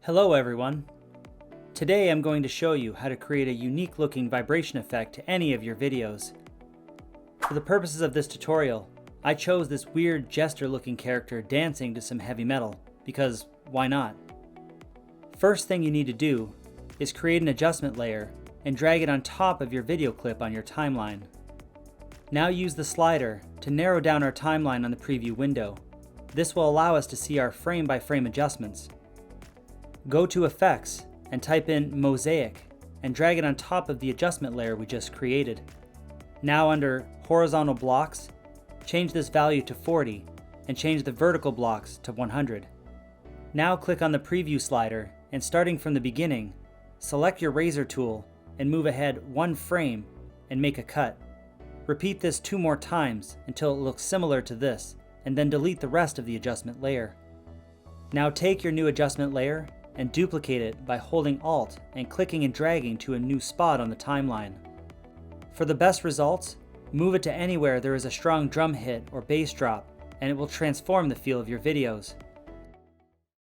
Hello everyone. Today I'm going to show you how to create a unique looking vibration effect to any of your videos. For the purposes of this tutorial, I chose this weird jester looking character dancing to some heavy metal, because why not? First thing you need to do is create an adjustment layer and drag it on top of your video clip on your timeline. Now use the slider to narrow down our timeline on the preview window. This will allow us to see our frame-by-frame adjustments. Go to Effects and type in Mosaic and drag it on top of the adjustment layer we just created. Now under Horizontal Blocks, change this value to 40 and change the vertical blocks to 100. Now click on the Preview slider and starting from the beginning, select your razor tool and move ahead one frame and make a cut. Repeat this 2 more times until it looks similar to this, and then delete the rest of the adjustment layer. Now take your new adjustment layer and duplicate it by holding Alt and clicking and dragging to a new spot on the timeline. For the best results, move it to anywhere there is a strong drum hit or bass drop, and it will transform the feel of your videos.